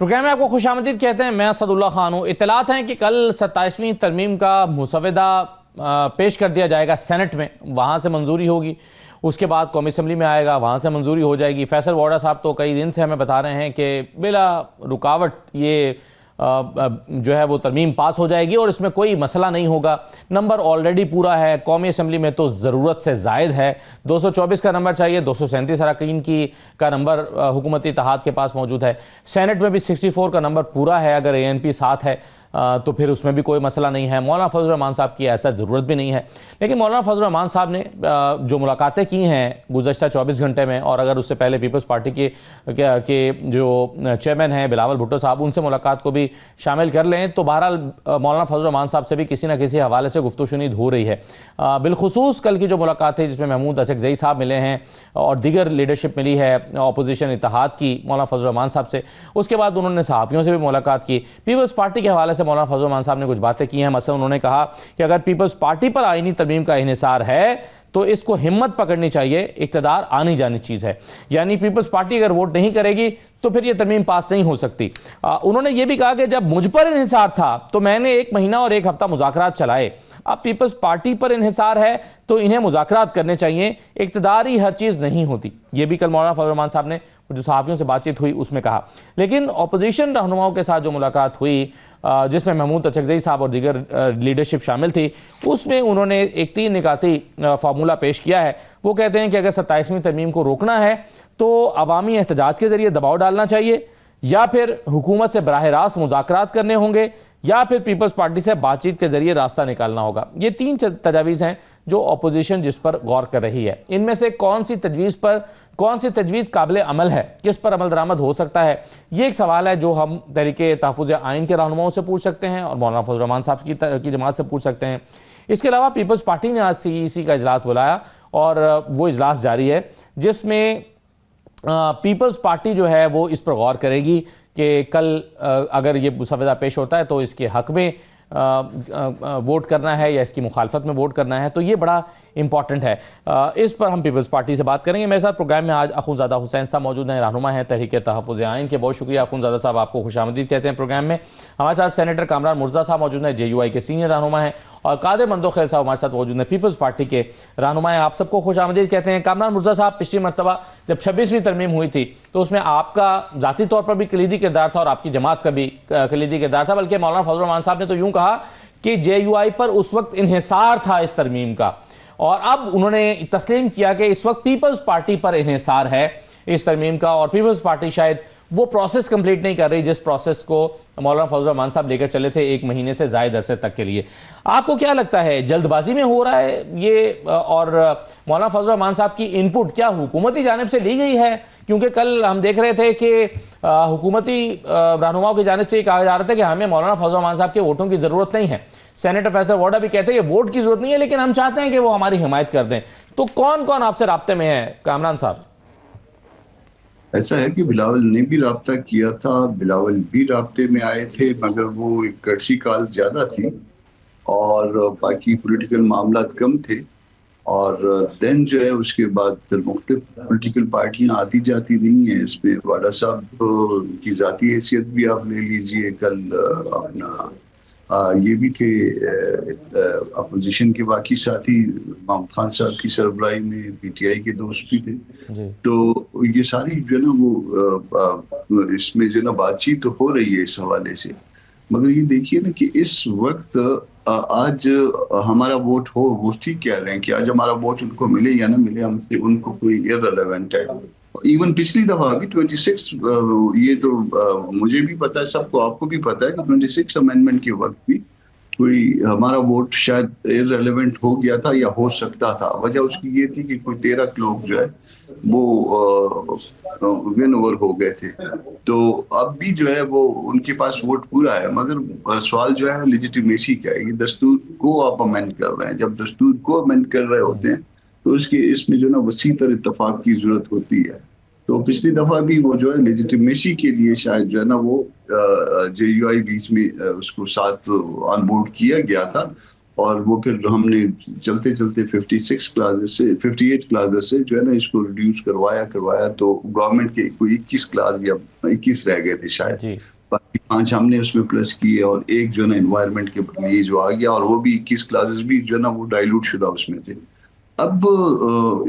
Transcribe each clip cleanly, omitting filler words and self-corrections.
Programme میں آپ کو خوش آمدید کہتے ہیں. میں اسد اللہ خان ہوں. اطلاعات ہیں کہ کل 27ویں ترمیم کا مسودہ پیش کر دیا جائے گا سینٹ میں, وہاں سے منظوری ہوگی, اس کے بعد قومی اسمبلی میں آئے گا, وہاں سے منظوری ہو جائے گی. فیصل ووہرا صاحب تو کئی دن سے ہمیں بتا رہے ہیں کہ بلا رکاوٹ یہ جو ہے وہ ترمیم پاس ہو جائے گی اور اس میں کوئی مسئلہ نہیں ہوگا. نمبر آلریڈی پورا ہے, قومی اسمبلی میں تو ضرورت سے زائد ہے. 224 کا نمبر چاہیے, 237 اراکین کا نمبر حکومتی اتحاد کے پاس موجود ہے. سینٹ میں بھی 64 کا نمبر پورا ہے, اگر ANP ساتھ ہے تو پھر اس میں بھی کوئی مسئلہ نہیں ہے. مولانا فضل الرحمان صاحب کی ایسا ضرورت بھی نہیں ہے. لیکن مولانا فضل الرحمان صاحب نے جو ملاقاتیں کی ہیں گزشتہ 24 گھنٹے میں, اور اگر اس سے پہلے پیپلز پارٹی کے جو چیئرمین ہیں بلاول بھٹو صاحب, ان سے ملاقات کو بھی شامل کر لیں تو بہرحال مولانا فضل الرحمان صاحب سے بھی کسی نہ کسی حوالے سے گفت و شنید ہو رہی ہے. بالخصوص کل کی جو ملاقات تھی جس میں محمود اچکزئی صاحب ملے ہیں اور دیگر لیڈرشپ ملی ہے اپوزیشن اتحاد کی مولانا فضل الرحمان صاحب سے, اس کے بعد انہوں نے صحافیوں سے بھی ملاقات کی. پیپلز پارٹی کے حوالے سے مولانا فضل الرحمان صاحب نے کچھ باتیں کی ہیں. مثلا انہوں نے کہا کہ اگر پیپلز پارٹی پر آئینی ترمیم کا انحصار ہے تو اس کو ہمت پکڑنی چاہیے, اقتدار آنی جانی چیز ہے. یعنی پیپلز پارٹی اگر ووٹ نہیں کرے گی تو پھر یہ ترمیم پاس نہیں ہو سکتی. انہوں نے یہ بھی کہا کہ جب مجھ پر انحصار تھا تو میں نے 1 مہینہ اور 1 ہفتہ مذاکرات چلائے. اب پیپلز پارٹی پر انحصار ہے تو انہیں مذاکرات کرنے چاہیے, اقتدار ہی ہر چیز نہیں ہوتی. یہ بھی کل مولانا فضل الرحمان صاحب نے جو صحافیوں سے بات چیت ہوئی اس میں کہا. لیکن اپوزیشن رہنماؤں کے ساتھ جو ملاقات ہوئی جس میں محمود اچکزئی صاحب اور دیگر لیڈرشپ شامل تھی, اس میں انہوں نے ایک 3 نکاتی فارمولہ پیش کیا ہے. وہ کہتے ہیں کہ اگر 27ویں ترمیم کو روکنا ہے تو عوامی احتجاج کے ذریعے دباؤ ڈالنا چاہیے, یا پھر حکومت سے براہ راست مذاکرات کرنے ہوں گے, یا پھر پیپلز پارٹی سے بات چیت کے ذریعے راستہ نکالنا ہوگا. یہ 3 تجاویز ہیں جو اپوزیشن جس پر غور کر رہی ہے. ان میں سے کون سی تجویز قابل عمل ہے, کس پر عمل درآمد ہو سکتا ہے, یہ ایک سوال ہے جو ہم تحریک تحفظ آئین کے رہنماؤں سے پوچھ سکتے ہیں اور مولانا فضل الرحمان صاحب کی جماعت سے پوچھ سکتے ہیں. اس کے علاوہ پیپلز پارٹی نے آج CEC کا اجلاس بلایا اور وہ اجلاس جاری ہے جس میں پیپلز پارٹی جو ہے وہ اس پر غور کرے گی کہ کل اگر یہ مسودہ پیش ہوتا ہے تو اس کے حق میں ووٹ کرنا ہے یا اس کی مخالفت میں ووٹ کرنا ہے. تو یہ بڑا امپورٹنٹ ہے. اس پر ہم پیپلز پارٹی سے بات کریں گے. میرے ساتھ پروگرام میں آج اخونزادہ حسین صاحب موجود ہیں, رہنما ہیں تحریک تحفظ آئین کے. بہت شکریہ اخونزادہ صاحب, آپ کو خوش آمدید کہتے ہیں پروگرام میں. ہمارے ساتھ سینیٹر کامران مرزا صاحب موجود ہیں, JUI کے سینئر رہنما ہیں, اور قادر مندوخیل صاحب ہمارے ساتھ موجود ہیں, پیپلز پارٹی کے رہنما ہیں. آپ سب کو خوش آمدید کہتے ہیں. کامران مرزا صاحب, پچھلی مرتبہ جب 26ویں ترمیم ہوئی تھی تو اس میں آپ کا ذاتی طور پر بھی کلیدی کردار تھا اور آپ کی جماعت کا بھی کلیدی کردار تھا, بلکہ مولانا فضل الرحمان صاحب نے تو یوں کہا کہ JUI پر اس وقت انحصار تھا اس ترمیم کا, اور اب انہوں نے تسلیم کیا کہ اس وقت پیپلز پارٹی پر انحصار ہے اس ترمیم کا, اور پیپلز پارٹی شاید وہ پروسیس کمپلیٹ نہیں کر رہی جس پروسیس کو مولانا فضل الرحمان صاحب لے کر چلے تھے 1 مہینے سے زائد عرصے تک کے لیے. آپ کو کیا لگتا ہے, جلد بازی میں ہو رہا ہے یہ, اور مولانا فضل الرحمان صاحب کی ان پٹ کیا حکومتی جانب سے لی گئی ہے؟ کیونکہ کل ہم دیکھ رہے تھے کہ حکومتی رہنماؤں کی جانب سے یہ کہا جا رہا تھا کہ ہمیں مولانا فضل الرحمان صاحب کے ووٹوں کی ضرورت نہیں ہے. سینیٹر فیصل ووہرا بھی کہتے ہیں کہ ووٹ کی ضرورت نہیں ہے, لیکن ہم چاہتے ہیں کہ وہ ہماری حمایت کر دیں. تو کون کون آپ سے رابطے میں ہے کامران صاحب؟ ایسا ہے کہ بلاول نے بھی رابطہ کیا تھا, بلاول بھی رابطے میں آئے تھے, مگر وہ ایک کڑچی کال زیادہ تھی اور باقی پولیٹیکل معاملات کم تھے. اور دین جو ہے اس کے بعد مختلف پولیٹیکل پارٹیاں آتی جاتی نہیں ہیں. اس میں واڈا صاحب کی ذاتی حیثیت بھی آپ لے لیجئے, کل اپنا یہ بھی تھے اپوزیشن کے باقی ساتھی, محمد خان صاحب کی سربراہی میں PTI کے دوست بھی تھے. تو یہ ساری جو ہے نا وہ اس میں جو ہے نا بات چیت تو ہو رہی ہے اس حوالے سے. مگر یہ دیکھیے نا کہ اس وقت آج ہمارا ووٹ ہو, وہ ٹھیک کہہ رہے ہیں کہ آج ہمارا ووٹ ان کو ملے یا نہ ملے, ہم سے ان کو کوئی irrelevant ہے. ایون پچھلی دفعہ بھی 26 یہ تو مجھے بھی پتا ہے, سب کو, آپ کو بھی پتا ہے کہ 26 امینڈمنٹ کے وقت بھی کوئی ہمارا ووٹ شاید irrelevant ہو گیا تھا یا ہو سکتا تھا. وجہ اس کی یہ تھی کہ کوئی 13 لوگ جو ہے وہ ون اوور ہو گئے تھے. تو اب بھی جو ہے وہ ان کے پاس ووٹ پورا ہے, مگر سوال جو ہے لیجیٹیمیسی کا ہے. یہ دستور کو آپ امینڈ کر رہے ہیں, جب دستور کو امینڈ کر رہے ہوتے ہیں تو اس میں جو ہے نا وسیع تر اتفاق کی ضرورت ہوتی ہے. تو پچھلی دفعہ بھی وہ جو ہے لیجیٹیمیسی کے لیے شاید جو ہے نا وہ JUI بیچ میں اس کو ساتھ آن بورڈ کیا گیا تھا, اور وہ پھر ہم نے چلتے چلتے 56 کلاسز سے 58 کلاسز سے جو ہے نا اس کو ریڈیوس کروایا تو گورنمنٹ کے کوئی 21 کلاس یا 21 رہ گئے تھے شاید. جی باقی 5 ہم نے اس میں پلس کیے اور ایک جو ہے نا انوائرمنٹ کے لیے جو آ گیا, اور وہ بھی 21 کلاسز بھی جو ہے نا وہ ڈائلوٹ شدہ اس میں تھے. اب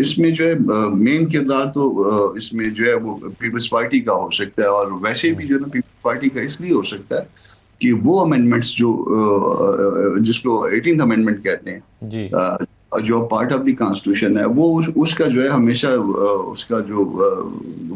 اس میں جو ہے مین کردار تو اس میں جو ہے وہ پیپلز پارٹی کا ہو سکتا ہے, اور ویسے بھی جو ہے نا پیپلز پارٹی کا اس لیے ہو سکتا ہے کہ وہ امینڈمنٹس جو جس کو 18th امینڈمنٹ کہتے ہیں جی جو پارٹ آف دی کانسٹیٹیوشن ہے, وہ اس کا جو ہے ہمیشہ اس کا جو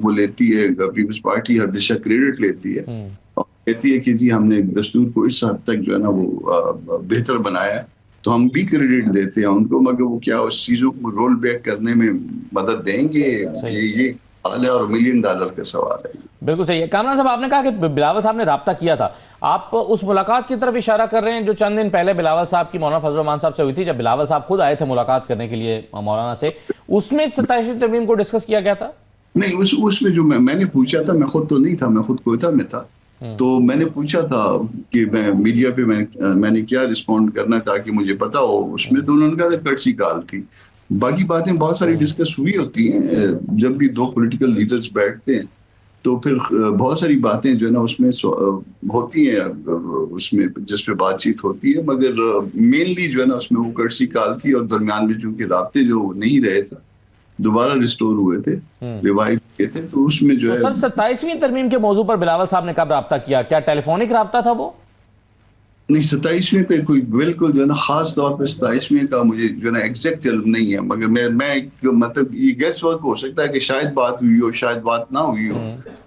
وہ لیتی ہے پیپلز پارٹی ہمیشہ کریڈٹ لیتی ہے اور کہتی ہے کہ جی ہم نے دستور کو اس حد تک جو ہے نا وہ بہتر بنایا ہے, تو ہم بھی کریڈٹ دیتے ہیں ان کو, مگر وہ کیا اس چیزوں کو رول بیک کرنے میں مدد دیں گے, یہ سوال ہے اور $1 ملین کا سوال ہے. بالکل صحیح ہے. کامران صاحب آپ نے کہا کہ بلاول صاحب نے رابطہ کیا تھا, آپ اس ملاقات کی طرف اشارہ کر رہے ہیں جو چند دن پہلے بلاول صاحب کی مولانا فضل الرحمان صاحب سے ہوئی تھی, جب بلاول صاحب خود آئے تھے ملاقات کرنے کے لیے مولانا سے, اس میں 27ویں ترمیم کو ڈسکس کیا گیا تھا؟ نہیں, اس میں جو میں نے پوچھا تھا, میں خود تو نہیں تھا, میں خود کوئٹہ میں تھا, تو میں نے پوچھا تھا کہ میں میڈیا پہ میں نے کیا رسپونڈ کرنا تاکہ مجھے پتا ہو اس میں, تو انہوں نے کہا تھا کٹسی کال تھی. باقی باتیں بہت ساری ڈسکس ہوئی ہوتی ہیں, جب بھی دو پولیٹیکل لیڈرز بیٹھتے ہیں تو پھر بہت ساری باتیں جو ہے نا اس میں ہوتی ہیں, اس میں جس پہ بات چیت ہوتی ہے, مگر مینلی جو ہے نا اس میں وہ کٹسی کال تھی, اور درمیان میں چونکہ رابطے جو نہیں رہے تھے دوبارہ ریسٹور ہوئے تھے, ریوائیو کیے تھے, تو اس میں جو ہے. سر 27ویں ترمیم کے موضوع پر بلاول صاحب نے کب رابطہ کیا؟ کیا ٹیلی فونک رابطہ تھا وہ؟ نہیں, 27ویں پہ کوئی بالکل جو ہے نا خاص طور پہ 27ویں کا مجھے جو ہے نا ایگزیکٹ علم نہیں ہے, مگر میں مطلب یہ گیس ورک ہو سکتا ہے کہ شاید بات ہوئی ہو, شاید بات نہ ہوئی ہو,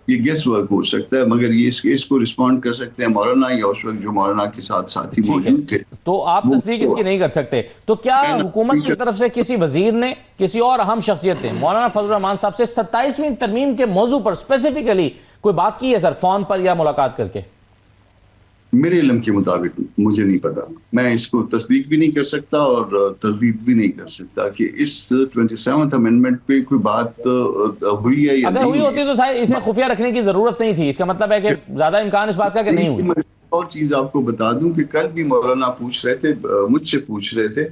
یہ گیس ورک ہو سکتا ہے, مگر یہ اس کو رسپونڈ کر سکتے ہیں مولانا یا اس وقت جو مولانا کے ساتھ ساتھی موجود تھے. تو آپ تصدیق اس کی نہیں کر سکتے, تو کیا حکومت کی طرف سے کسی وزیر نے, کسی اور اہم شخصیت نے مولانا فضل الرحمان صاحب سے 27ویں ترمیم کے موضوع پر اسپیسیفکلی کوئی بات کی ہے سر, فون پر یا ملاقات کر کے؟ میرے علم کے مطابق مجھے نہیں پتا, میں اس کو تصدیق بھی نہیں کر سکتا اور تردید بھی نہیں کر سکتا کہ اس 27th امینڈمنٹ پہ کوئی بات ہوئی ہے یا نہیں. اگر ہوئی ہوتی تو شاید اس میں خفیہ رکھنے کی ضرورت نہیں تھی, اس کا مطلب ہے کہ زیادہ امکان اس بات کا کہ نہیں ہوئی. اور چیز آپ کو بتا دوں کہ کل بھی مولانا پوچھ رہے تھے, مجھ سے پوچھ رہے تھے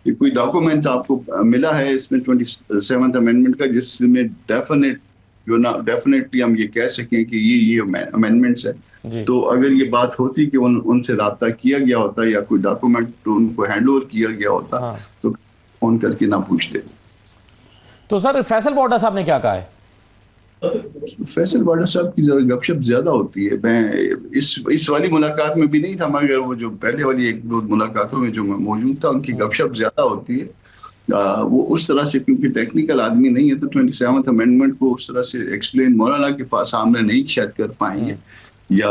کہ کوئی ڈاکومنٹ آپ کو ملا ہے اس میں 27th امینڈمنٹ کا جس میں ڈیفینیٹلی ہم یہ کہہ سکیں کہ یہ امینڈمنٹس ہے. تو اگر یہ بات ہوتی کہ ان سے رابطہ کیا گیا ہوتا یا کوئی ڈاکومنٹ ان کو ہینڈ اوور کیا گیا ہوتا تو فون کر کے نہ پوچھتے. تو سر فیصل بوڈا صاحب نے کیا کہا ہے؟ فیصل بوڈا صاحب کی ذرا گپ شپ زیادہ ہوتی ہے. میں اس والی ملاقات میں بھی نہیں تھا, مگر وہ جو پہلے والی 1-2 ملاقاتوں میں جو میں موجود تھا ان کی گپ شپ زیادہ ہوتی ہے. وہ اس طرح سے کیونکہ ٹیکنیکل آدمی نہیں ہے تو 27th امینڈمنٹ کو اس طرح سے ایکسپلین مولانا کے پاس سامنے نہیں شاید کر پائیں گے. یا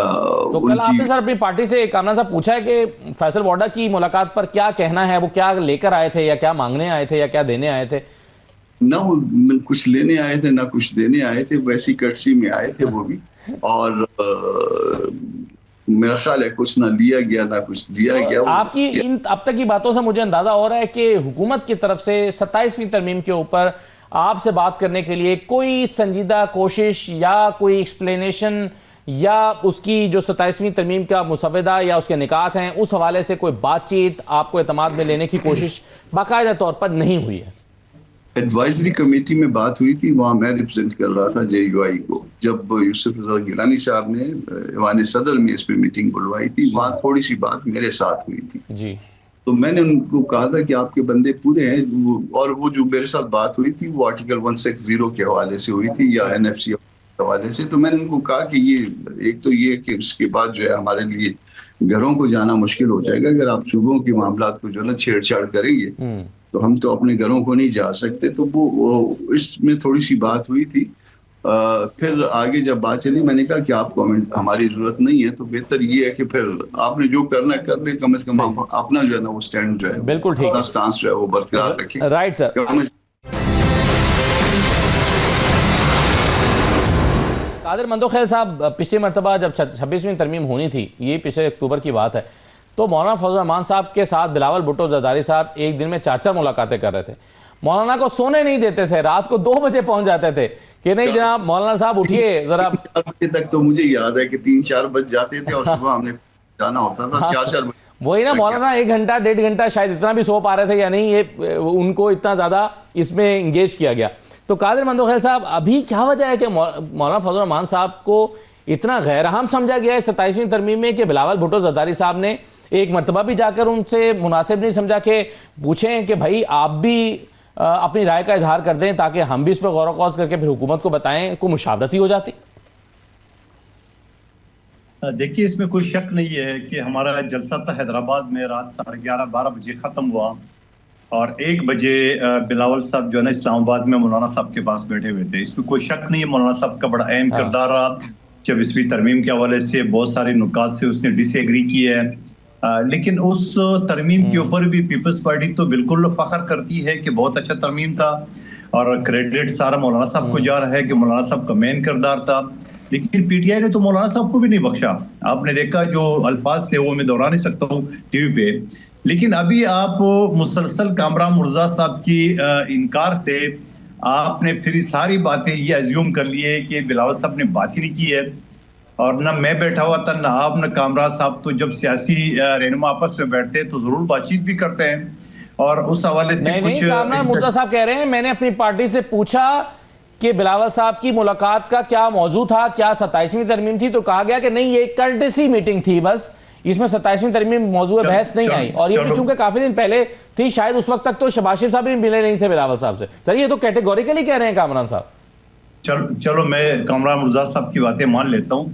تو کل آپ نے سر اپنی پارٹی سے کامران صاحب پوچھا ہے کہ فیصل بوڈا کی ملاقات پر کیا کہنا ہے, وہ کیا لے کر آئے تھے یا کیا مانگنے آئے تھے یا کیا دینے آئے تھے؟ نہ وہ کچھ لینے آئے تھے نہ کچھ دینے آئے تھے, ویسی کٹسی میں آئے تھے وہ بھی, اور میرا خیال ہے کچھ نہ لیا گیا نہ کچھ دیا گیا. آپ کی ان اب تک کی باتوں سے مجھے اندازہ ہو رہا ہے کہ حکومت کی طرف سے 27ویں ترمیم کے اوپر آپ سے بات کرنے کے لیے کوئی سنجیدہ کوشش یا کوئی ایکسپلینیشن یا اس کی جو 27ویں ترمیم کا مسودہ یا اس کے نکات ہیں اس حوالے سے کوئی بات چیت آپ کو اعتماد میں لینے کی کوشش باقاعدہ طور پر نہیں ہوئی ہے؟ ایڈوائزری کمیٹی میں بات ہوئی تھی, وہاں میں ریپرزینٹ کر رہا تھا JUI کو, جب یوسف رضا گیلانی صاحب نے ایوان صدر میں اس پہ میٹنگ بلوائی تھی, وہاں تھوڑی سی بات میرے ساتھ ہوئی تھی. جی تو میں نے ان کو کہا تھا کہ آپ کے بندے پورے ہیں, اور وہ جو میرے ساتھ بات ہوئی تھی وہ آرٹیکل 160 کے حوالے سے ہوئی تھی یا NFC حوالے سے. تو میں نے ان کو کہا کہ یہ ایک تو یہ کہ اس کے بعد جو ہے ہمارے لیے گھروں کو جانا مشکل ہو جائے گا اگر آپ صوبوں کے معاملات کو جو ہے نا چھیڑ چھاڑ کریں گے, تو ہم تو اپنے گھروں کو نہیں جا سکتے. تو وہ اس میں تھوڑی سی بات ہوئی تھی. پھر آگے جب بات چلی میں نے کہا کہ آپ کو ہماری ضرورت نہیں ہے, تو بہتر یہ ہے کہ پھر آپ نے جو کرنا ہے کر لیں, کم از کم اپنا جو ہے نا وہ سٹینڈ جو ہے بالکل ٹھیک ہے, سٹانس جو ہے وہ برقرار رکھیں. Right sir. قادر مندوخیل صاحب, پچھلی مرتبہ جب 26ویں ترمیم ہونی تھی, یہ پچھلے اکتوبر کی بات ہے, تو مولانا فضل الرحمان صاحب کے ساتھ بلاول بھٹو زرداری صاحب ایک دن میں 4 ملاقاتیں کر رہے تھے. مولانا کو سونے نہیں دیتے تھے, رات کو 2 بجے پہنچ جاتے تھے کہ نہیں جناب مولانا صاحب اٹھیے ذرا. تک تو مجھے یاد ہے کہ 3-4 بج جاتے تھے اور صبح ہم نے جانا ہوتا تھا 4 بجے. وہی نا مولانا، 1 گھنٹہ 1.5 گھنٹہ شاید اتنا بھی سو پا رہے تھے یا نہیں، یہ ان کو اتنا زیادہ اس میں انگیج کیا گیا. تو قادر مندوخیل صاحب، ابھی کیا وجہ ہے کہ مولانا فضل الرحمان صاحب کو اتنا غیر اہم سمجھا گیا ہے 27ویں ترمیم میں کہ بلاول بھٹو زرداری صاحب نے ایک مرتبہ بھی جا کر ان سے مناسب نہیں سمجھا کہ پوچھیں کہ بھائی آپ بھی اپنی رائے کا اظہار کر دیں تاکہ ہم بھی اس پہ غور و خوض کر کے پھر حکومت کو بتائیں، کوئی مشاورت ہی ہو جاتی؟ دیکھیے، اس میں کوئی شک نہیں ہے کہ ہمارا جلسہ تھا حیدرآباد میں، رات 11:30-12 بجے ختم ہوا، اور 1 بجے بلاول صاحب جو ہے نا اسلام آباد میں مولانا صاحب کے پاس بیٹھے ہوئے تھے. اس میں کوئی شک نہیں ہے مولانا صاحب کا بڑا اہم کردار رہا. 24ویں ترمیم کے حوالے سے بہت سارے نکات سے اس نے ڈس ایگری کی ہے، لیکن اس ترمیم کے اوپر بھی پیپلز پارٹی تو بالکل فخر کرتی ہے کہ بہت اچھا ترمیم تھا، اور کریڈٹ سارا مولانا صاحب کو جا رہا ہے کہ مولانا صاحب کا مین کردار تھا. لیکن پی ٹی آئی نے تو مولانا صاحب کو بھی نہیں بخشا. آپ نے دیکھا جو الفاظ تھے وہ میں دہرا نہیں سکتا ہوں ٹی وی پہ، لیکن ابھی آپ مسلسل کامران مرزا صاحب کی انکار سے آپ نے پھر ساری باتیں یہ ایزیوم کر لی ہے کہ بلاول صاحب نے بات ہی نہیں کی ہے. اور نہ میں بیٹھا ہوا تھا، نہ آپ، نہ کامران صاحب. تو جب سیاسی رہنما آپس میں بیٹھتے ہیں تو ضرور بات چیت بھی کرتے ہیں، اور اس حوالے سے نہیں، کامران مرزا صاحب کہہ رہے ہیں میں نے اپنی پارٹی سے پوچھا کہ بلاول صاحب کی ملاقات کا کیا موضوع تھا، کیا 27ویں ترمیم تھی، تو کہا گیا کہ نہیں یہ کرٹسی میٹنگ تھی، بس اس میں 27ویں ترمیم موضوع بحث نہیں آئی. اور یہ بھی چونکہ کافی دن پہلے تھی، شاید اس وقت تک تو شباز شریف صاحب بھی ملے نہیں تھے بلاول صاحب سے. سر یہ تو کیٹیگوریکلی کہہ رہے ہیں کامران صاحب. چلو میں کامران مرزا صاحب کی باتیں مان لیتا ہوں،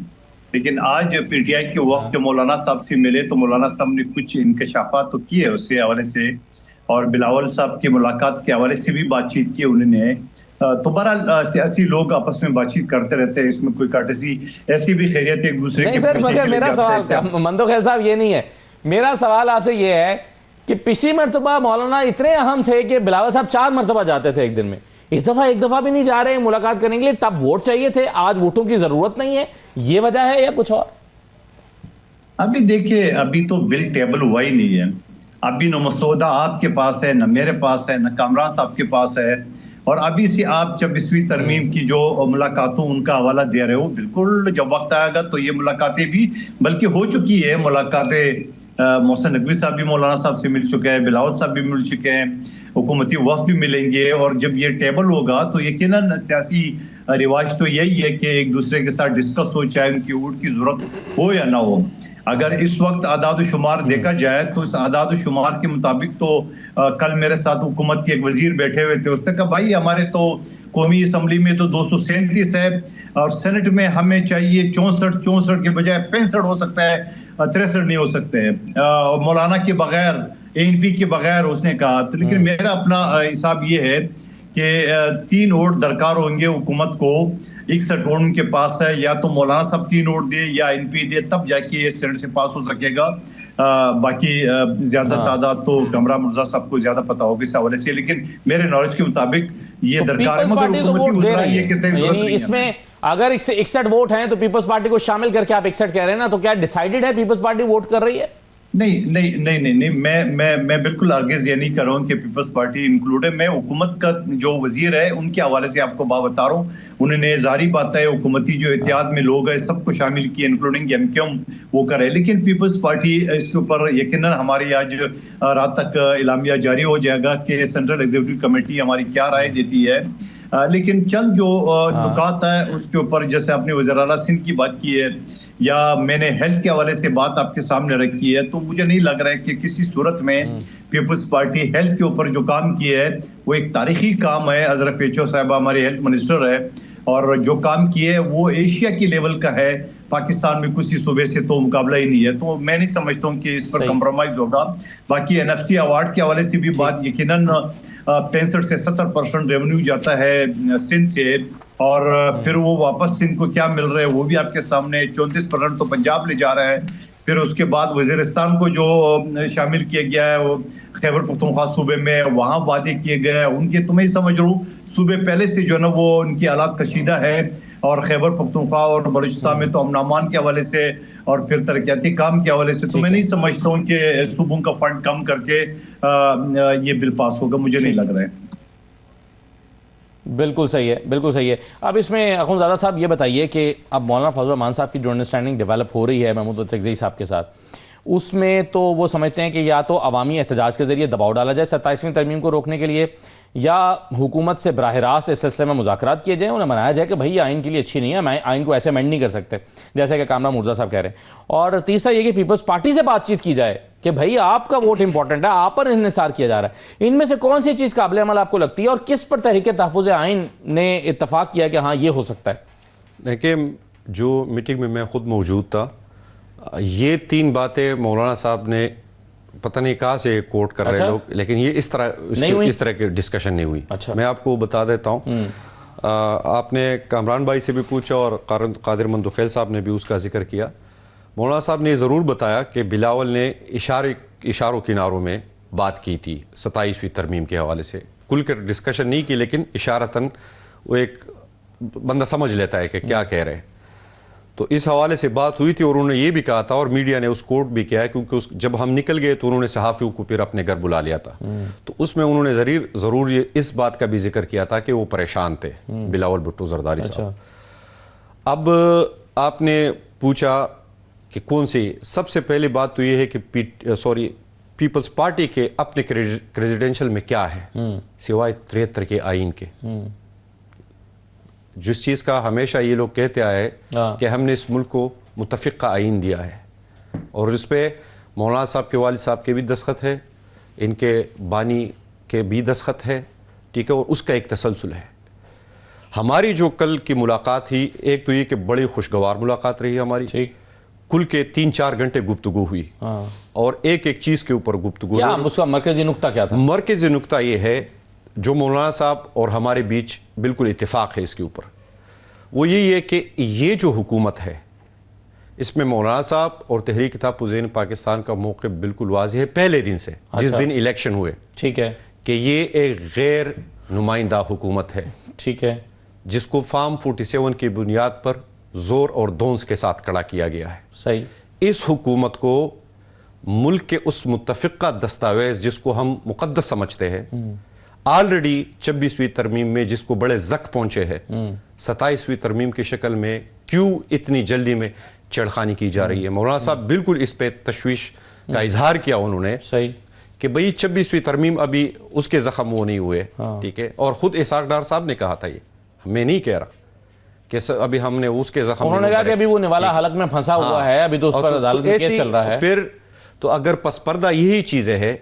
لیکن آج پی ٹی آئی کے وقت مولانا صاحب سے ملے تو مولانا صاحب نے کچھ انکشافات تو کیے اس کے حوالے سے، اور بلاول صاحب کی ملاقات کے حوالے سے بھی بات چیت کی انہوں نے. تو بہرحال سیاسی لوگ آپس میں بات چیت کرتے رہتے ہیں، اس میں کوئی کارٹسی ایسی بھی خیریت ایک دوسرے نہیں سر، مگر میرا سوال مندوخیل صاحب یہ نہیں ہے. میرا سوال آپ سے یہ ہے کہ پچھلی مرتبہ مولانا اتنے اہم تھے کہ بلاول صاحب 4 مرتبہ جاتے تھے ایک دن میں، اس دفعہ ایک دفعہ بھی نہیں جا رہے ملاقات کرنے کے لیے. تب ووٹ چاہیے تھے، آج ووٹوں کی ضرورت نہیں ہے، یہ وجہ ہے یا کچھ اور؟ ابھی دیکھیں، ابھی تو بل ٹیبل ہوا ہی نہیں ہے. ابھی نہ مسودہ آپ کے پاس ہے، نہ میرے پاس ہے، نہ کامران صاحب کے پاس ہے. اور ابھی سے آپ 24ویں ترمیم کی جو ملاقاتوں ان کا حوالہ دے رہے ہو، بالکل جب وقت آئے گا تو یہ ملاقاتیں بھی بلکہ ہو چکی ہے. ملاقاتیں محسن نقوی صاحب بھی مولانا صاحب سے مل چکے ہیں، بلاول صاحب بھی مل چکے ہیں، حکومتی وفد بھی ملیں گے. اور جب یہ ٹیبل ہوگا تو یقیناً سیاسی رواج تو یہی ہے کہ ایک دوسرے کے ساتھ ڈسکس ہو، چاہے ان کی ووٹ کی ضرورت ہو یا نہ ہو. اگر اس وقت اعداد و شمار دیکھا جائے تو اس اعداد و شمار کے مطابق تو کل میرے ساتھ حکومت کے ایک وزیر بیٹھے ہوئے تھے، اس نے کہا بھائی ہمارے تو قومی اسمبلی میں تو 237 ہے، اور سینٹ میں ہمیں چاہیے 64 کے بجائے 65 ہو سکتا ہے، 63 نہیں ہو سکتے ہیں مولانا کے بغیر، ANP کے بغیر، اس نے کہا. لیکن میرا اپنا حساب یہ ہے کہ 3 ووٹ درکار ہوں گے حکومت کو. 61 ووٹ ان کے پاس ہے، یا تو مولانا صاحب 3 ووٹ دے یا ANP دے، تب جا کے یہ سینٹ سے پاس ہو سکے گا. باقی زیادہ تعداد تو کامران مرزا صاحب کو زیادہ پتا ہوگا اس حوالے سے، لیکن میرے نالج کے مطابق یہ درکار ہے. مگر حکومتی وزراء یہ کہتے ہیں ضرورت نہیں اس میں اگر 61 ووٹ ہیں تو پیپلز پارٹی کو شامل کر کے آپ 61 کہہ رہے ہیں نا، تو کیا ڈیسائیڈڈ ہے پیپلز پارٹی ووٹ کر رہی ہے؟ نہیں، میں بالکل ہرگز یہ نہیں کر رہا ہوں کہ پیپلز پارٹی انکلوڈ ہے. میں حکومت کا جو وزیر ہے ان کے حوالے سے آپ کو بات بتا رہا ہوں. انہوں نے ظاہری بات ہے حکومتی جو اتحاد میں لوگ ہیں سب کو شامل کیے، انکلوڈنگ MKM وہ کرے. لیکن پیپلز پارٹی اس کے اوپر یقیناً ہماری آج رات تک اعلامیہ جاری ہو جائے گا کہ سینٹرل ایگزیکٹو کمیٹی ہماری کیا رائے دیتی ہے. لیکن چند جو نکات ہے اس کے اوپر، جیسے آپ نے وزیر اعلیٰ سندھ کی بات کی ہے یا میں نے ہیلتھ کے حوالے سے بات آپ کے سامنے رکھی ہے، تو مجھے نہیں لگ رہا ہے کہ کسی صورت میں پیپلز پارٹی ہیلتھ کے اوپر جو کام کیے ہے وہ ایک تاریخی کام ہے. حضرت پیچو صاحبہ ہمارے ہیلتھ منسٹر ہے، اور جو کام کیے وہ ایشیا کی لیول کا ہے. پاکستان میں کسی صوبے سے تو مقابلہ ہی نہیں ہے. تو میں نہیں سمجھتا ہوں کہ اس پر کمپرومائز ہوگا. باقی NFC ایوارڈ کے حوالے سے بھی بات، یقیناً 65 سے 70% ریونیو جاتا ہے سندھ سے، اور پھر وہ واپس سندھ کو کیا مل رہا ہے وہ بھی آپ کے سامنے. 34% تو پنجاب لے جا رہا ہے. پھر اس کے بعد وزیرستان کو جو شامل کیا گیا ہے وہ خیبر پختونخوا صوبے میں، وہاں وعدے کیے گئے ہیں ان کے. تو میں سمجھ رہا ہوں صوبے پہلے سے جو ہے نا وہ ان کی حالات کشیدہ ہے، اور خیبر پختونخوا اور بلوچستان میں تو امن امان کے حوالے سے اور پھر ترقیاتی کام کے حوالے سے تو میں نہیں سمجھتا ہوں کہ صوبوں کا فنڈ کم کر کے یہ بل پاس ہوگا. مجھے نہیں لگ رہا ہے. بالکل صحیح ہے، بالکل صحیح ہے. اب اس میں اخونزادہ صاحب یہ بتائیے کہ اب مولانا فضل الرحمان صاحب کی جو انڈرسٹینڈنگ ڈیولپ ہو رہی ہے محمود تقزئی صاحب کے ساتھ، اس میں تو وہ سمجھتے ہیں کہ یا تو عوامی احتجاج کے ذریعے دباؤ ڈالا جائے 27ویں ترمیم کو روکنے کے لیے، یا حکومت سے براہ راست اس سلسلے میں مذاکرات کیے جائیں، انہیں منایا جائے کہ بھئی آئین کے لیے اچھی نہیں ہے، ہم آئین کو ایسے امینڈ نہیں کر سکتے، جیسے کہ کامران مرزا صاحب کہہ رہے ہیں۔ اور تیسرا یہ کہ پیپلز پارٹی سے بات چیت کی جائے کہ بھئی آپ کا ووٹ امپورٹنٹ ہے، آپ پر انحصار کیا جا رہا ہے۔ ان میں سے کون سی چیز قابل عمل آپ کو لگتی ہے، اور کس پر تحریک تحفظ آئین نے اتفاق کیا کہ ہاں یہ ہو سکتا ہے؟ دیکھیں، جو میٹنگ میں خود موجود تھا، یہ 3 باتیں مولانا صاحب نے پتہ نہیں کہاں سے کوٹ کر رہے لوگ، لیکن یہ اس طرح کی ڈسکشن نہیں ہوئی۔ میں آپ کو بتا دیتا ہوں، آپ نے کامران بھائی سے بھی پوچھا اور قادر مندوخیل صاحب نے بھی اس کا ذکر کیا۔ مولانا صاحب نے ضرور بتایا کہ بلاول نے اشاروں کناروں میں بات کی تھی 27ویں ترمیم کے حوالے سے، کل کر ڈسکشن نہیں کی، لیکن اشارتاً وہ ایک بندہ سمجھ لیتا ہے کہ کیا کہہ رہے ہیں۔ تو اس حوالے سے بات ہوئی تھی، اور انہوں نے یہ بھی کہا تھا، اور میڈیا نے اس کوٹ بھی کیا ہے، کیونکہ جب ہم نکل گئے تو انہوں نے صحافیوں کو پھر اپنے گھر بلا لیا تھا، تو اس میں انہوں نے ضرور اس بات کا بھی ذکر کیا تھا کہ وہ پریشان تھے، بلاول بھٹو زرداری صاحب۔ اب آپ نے پوچھا کہ کون سی، سب سے پہلی بات تو یہ ہے کہ پیپلز پارٹی کے اپنے کریزیڈینشل میں کیا ہے سوائے 73 کے آئین کے، جس چیز کا ہمیشہ یہ لوگ کہتے آئے کہ ہم نے اس ملک کو متفقہ آئین دیا ہے، اور اس پہ مولانا صاحب کے والد صاحب کے بھی دستخط ہے، ان کے بانی کے بھی دستخط ہے، ٹھیک ہے، اور اس کا ایک تسلسل ہے۔ ہماری جو کل کی ملاقات تھی، ایک تو یہ کہ بڑی خوشگوار ملاقات رہی ہماری، کل کے 3-4 گھنٹے گفتگو ہوئی، اور ایک چیز کے اوپر گفتگو۔ کیا اس کا مرکزی نقطہ کیا تھا؟ مرکزی نقطہ یہ ہے جو مولانا صاحب اور ہمارے بیچ بالکل اتفاق ہے اس کے اوپر، وہ یہی ہے کہ یہ جو حکومت ہے، اس میں مولانا صاحب اور تحریک تحفظ پاکستان کا موقع بالکل واضح ہے پہلے دن سے، جس دن الیکشن ہوئے، ٹھیک ہے، کہ یہ ایک غیر نمائندہ حکومت ہے، ٹھیک ہے، جس کو فارم 47 کی بنیاد پر زور اور دونس کے ساتھ کھڑا کیا گیا ہے۔ صحیح۔ اس حکومت کو ملک کے اس متفقہ دستاویز جس کو ہم مقدس سمجھتے ہیں، آلریڈی 26ویں ترمیم میں جس کو بڑے زخم پہنچے ہیں، 27ویں ترمیم کی شکل میں کیوں اتنی جلدی میں چھیڑخانی کی جا رہی ہے؟ مولانا صاحب بالکل اس پہ تشویش کا اظہار کیا انہوں نے، صحیح، کہ بھئی 26ویں ترمیم ابھی اس کے زخم وہ نہیں ہوئے، ٹھیک ہے، اور خود اسحاق ڈار صاحب نے کہا تھا، یہ میں نہیں کہہ رہا کہ ابھی ہم نے اس کے زخم، انہوں نے کہا کہ ابھی وہ نوالا حلق میں پھنسا ہوا ہے، ابھی تو اس پر عدالت میں کیس چل رہا ہے۔ پھر تو اگر پس پردہ یہی چیزیں ہیں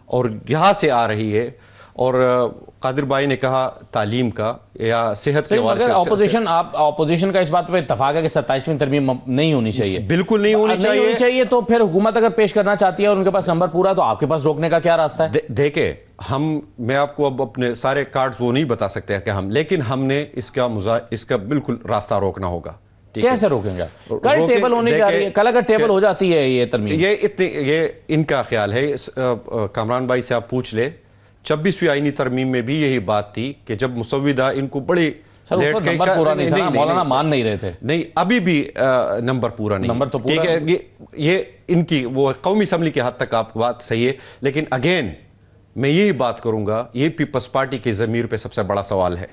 اور یہاں سے آ رہی ہے، اور قادر بھائی نے کہا تعلیم کا یا صحت کے حوالے سے، اپوزیشن کا اس بات پہ اتفاق ہے کہ 27ویں ترمیم نہیں ہونی چاہیے، بالکل نہیں ہونی چاہیے، تو پھر حکومت اگر پیش کرنا چاہتی ہے اور ان کے پاس نمبر پورا، تو آپ کے پاس روکنے کا کیا راستہ ہے؟ دیکھیں، میں آپ کو اب اپنے سارے کارڈز وہ نہیں بتا سکتے کہ لیکن ہم نے اس کا بالکل راستہ روکنا ہوگا۔ کیسے روکیں گے؟ کل ٹیبل ہونے جا رہی ہے، کل اگر ٹیبل ہو جاتی ہے یہ ترمیم، یہ ان کا خیال ہے، کامران بھائی سے آپ پوچھ لے، 26ویں آئینی ترمیم میں بھی یہی بات تھی کہ جب مسودہ ان کو بڑی نمبر پورا نہیں تھا، مولانا مان نہیں رہے تھے، نہیں ابھی بھی نمبر پورا نہیں، نمبر تو پورا ہے، یہ ان کی وہ قومی اسمبلی کے حد تک آپ بات صحیح ہے، لیکن اگین میں یہی بات کروں گا، یہ پیپلز پارٹی کے ضمیر پہ سب سے بڑا سوال ہے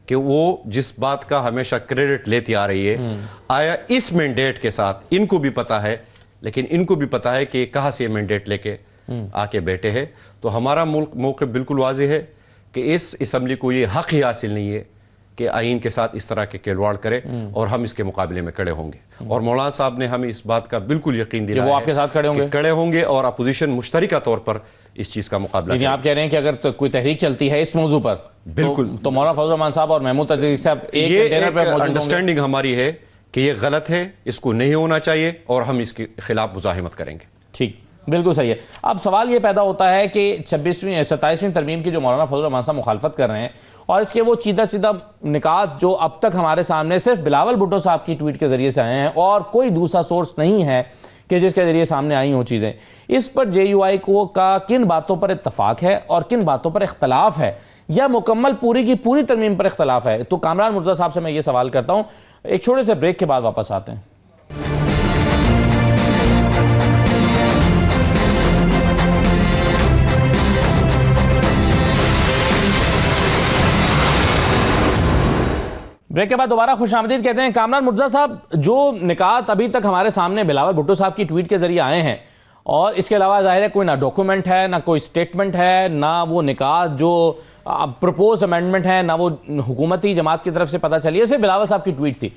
کہ وہ جس بات کا ہمیشہ کریڈٹ لیتی آ رہی ہے، آیا اس مینڈیٹ کے ساتھ ان کو بھی پتا ہے، لیکن ان کو بھی پتا ہے کہ کہاں سے یہ مینڈیٹ لے کے آ کے بیٹھے ہیں۔ تو ہمارا موقع بالکل واضح ہے کہ اس اسمبلی کو یہ حق ہی حاصل نہیں ہے کہ آئین کے ساتھ اس طرح کے کھلواڑ کرے، اور ہم اس کے مقابلے میں کھڑے ہوں گے، اور مولانا صاحب نے ہمیں اس بات کا بالکل یقین دلایا وہ آپ کے ساتھ کھڑے ہوں گے، اور اپوزیشن مشترکہ طور پر اس چیز کا مقابلہ کرے۔ آپ کہہ رہے ہیں کہ اگر کوئی تحریک چلتی ہے اس موضوع پر، بالکل، تو مولانا فضل الرحمان صاحب اور محمود تجدیدی صاحب یہ انڈرسٹینڈنگ ہماری ہے کہ یہ غلط ہے، اس کو نہیں ہونا چاہیے، اور ہم اس کے خلاف مزاحمت کریں گے۔ ٹھیک، بالکل صحیح ہے۔ اب سوال یہ پیدا ہوتا ہے کہ 27ویں ترمیم کی جو مولانا فضل الرحمان صاحب مخالفت کر رہے ہیں، اور اس کے وہ چیدہ نکات جو اب تک ہمارے سامنے صرف بلاول بھٹو صاحب کی ٹویٹ کے ذریعے سے آئے ہیں، اور کوئی دوسرا سورس نہیں ہے کہ جس کے ذریعے سامنے آئی ہوں چیزیں، اس پر جے یو آئی کو کا کن باتوں پر اتفاق ہے اور کن باتوں پر اختلاف ہے، یا مکمل پوری کی پوری ترمیم پر اختلاف ہے؟ تو کامران مرزا صاحب سے میں یہ سوال کرتا ہوں، ایک چھوٹے سے بریک کے بعد واپس آتے ہیں۔ بریک کے بعد دوبارہ خوش آمدید کہتے ہیں۔ کامران مرزا صاحب، جو نکات ابھی تک ہمارے سامنے بلاول بھٹو صاحب کی ٹویٹ کے ذریعے آئے ہیں، اور اس کے علاوہ ظاہر ہے کوئی نہ ڈاکومنٹ ہے، نہ کوئی سٹیٹمنٹ ہے، نہ وہ نکات جو پروپوز امینڈمنٹ ہے، نہ وہ حکومتی جماعت کی طرف سے پتہ چلی ہے، صرف بلاول صاحب کی ٹویٹ تھی.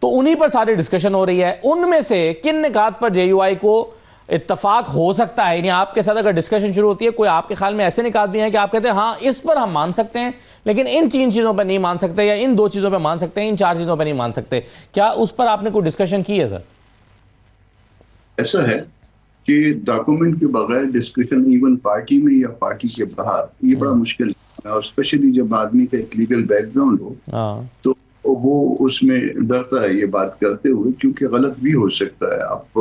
تو انہی پر ساری ڈسکشن ہو رہی ہے. ان میں سے کن نکات پر جے یو آئی کو اتفاق ہو سکتا ہے؟ یعنی آپ کے ساتھ اگر ڈسکشن شروع ہوتی ہے، کوئی آپ کے خیال میں ایسے نکات بھی ہیں کہ آپ کہتے ہیں ہاں اس پر ہم مان سکتے ہیں لیکن ان 3 چیزوں پر نہیں مان سکتے، یا ان 2 چیزوں پہ مان سکتے ہیں، ان 4 چیزوں پہ نہیں مان سکتے، کیا اس پر آپ نے کوئی ڈسکشن کی ہے سر؟ ایسا ہے کہ ڈاکومنٹ کے بغیر ڈسکشن ایون پارٹی میں یا پارٹی کے باہر یہ بڑا مشکل ہے، اور اسپیشلی جب آدمی کا ایک لیگل بیک گراؤنڈ ہو تو وہ اس میں ڈرتا ہے یہ بات کرتے ہوئے، کیونکہ غلط بھی ہو سکتا ہے. آپ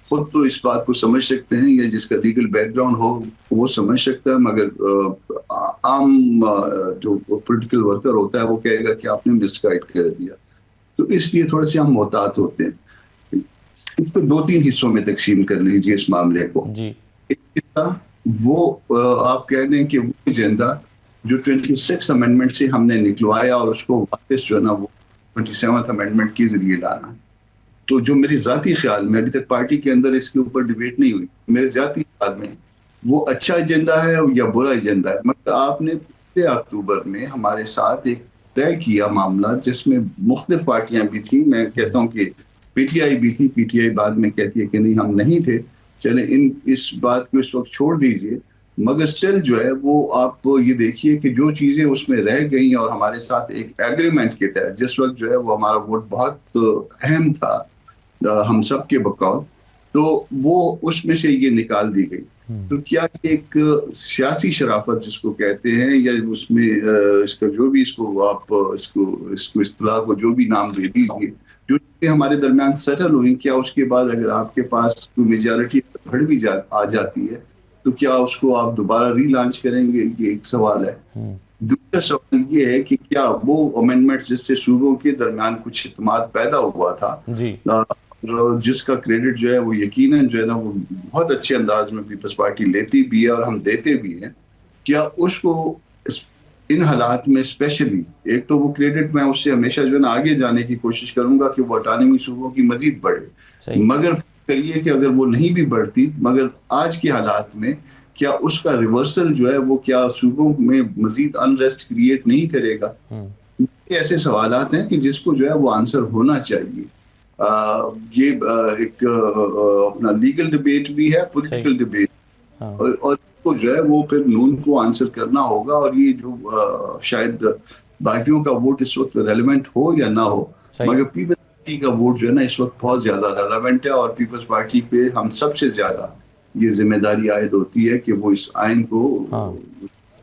خود تو اس بات کو سمجھ سکتے ہیں یا جس کا لیگل بیک گراؤنڈ ہو وہ سمجھ سکتا ہے، مگر عام جو پولیٹیکل ورکر ہوتا ہے وہ کہے گا کہ آپ نے مس گائیڈ کر دیا. تو اس لیے تھوڑے سے ہم محتاط ہوتے ہیں. اس کو 2-3 حصوں میں تقسیم کر لیجیے اس معاملے کو. ایک حصہ وہ آپ کہہ دیں کہ وہ ایجنڈا جو 26 امینڈمنٹ سے ہم نے نکلوایا اور اس کو واپس جو ہے نا وہ 27 امینڈمنٹ کے ذریعے لانا. تو جو میری ذاتی خیال میں، ابھی تک پارٹی کے اندر اس کے اوپر ڈیبیٹ نہیں ہوئی، میرے ذاتی خیال میں وہ اچھا ایجنڈا ہے یا برا ایجنڈا ہے. مگر آپ نے 5 اکتوبر میں ہمارے ساتھ ایک طے کیا معاملہ جس میں مختلف پارٹیاں بھی تھیں. میں کہتا ہوں کہ پی ٹی آئی بھی تھی، پی ٹی آئی بعد میں کہتی ہے کہ نہیں ہم نہیں تھے، چلیں اس بات کو اس وقت چھوڑ دیجئے. مگر سٹل جو ہے وہ آپ یہ دیکھیے کہ جو چیزیں اس میں رہ گئیں اور ہمارے ساتھ ایک ایگریمنٹ کے تحت جس وقت جو ہے وہ ہمارا ووٹ بہت اہم تھا ہم سب کے بقول، تو وہ اس میں سے یہ نکال دی گئی. تو کیا ایک سیاسی شرافت جس کو کہتے ہیں، یا اس میں اس کا جو بھی اس کو آپ اس کو اصطلاح کو جو بھی نام دے دیجیے، جو ہمارے درمیان سیٹل ہوئی، کیا اس کے بعد اگر آپ کے پاس کوئی میجارٹی بڑھ بھی آ جاتی ہے تو کیا اس کو آپ دوبارہ ری لانچ کریں گے؟ یہ ایک سوال ہے. دوسرا سوال یہ ہے کہ کیا وہ امینڈمنٹ جس سے صوبوں کے درمیان کچھ اعتماد پیدا ہوا تھا، جس کا کریڈٹ جو ہے وہ یقیناً جو ہے نا وہ بہت اچھے انداز میں پیپلز پارٹی لیتی بھی ہے اور ہم دیتے بھی ہیں، کیا اس کو ان حالات میں اسپیشلی ایک تو وہ کریڈٹ میں اس سے ہمیشہ جو ہے نا آگے جانے کی کوشش کروں گا کہ وہ اٹانوی صوبوں کی مزید بڑھے، مگر کہیے کہ اگر وہ نہیں بھی بڑھتی، مگر آج کے حالات میں کیا اس کا ریورسل جو ہے وہ کیا صوبوں میں مزید انریسٹ کریٹ نہیں کرے گا؟ یہ ایسے سوالات ہیں کہ جس کو جو ہے وہ آنسر ہونا چاہیے. یہ ایک اپنا لیگل ڈبیٹ بھی ہے، پولیٹیکل ڈبیٹ، اور کو جو ہے وہ پھر نون کو آنسر کرنا ہوگا. اور یہ جو شاید باقیوں کا ووٹ اس وقت ریلیونٹ ہو یا نہ ہو، مگر پیپلز پارٹی کا ووٹ جو ہے نا اس وقت بہت زیادہ ریلیونٹ ہے، اور پیپلز پارٹی پہ ہم سب سے زیادہ یہ ذمہ داری عائد ہوتی ہے کہ وہ اس آئین کو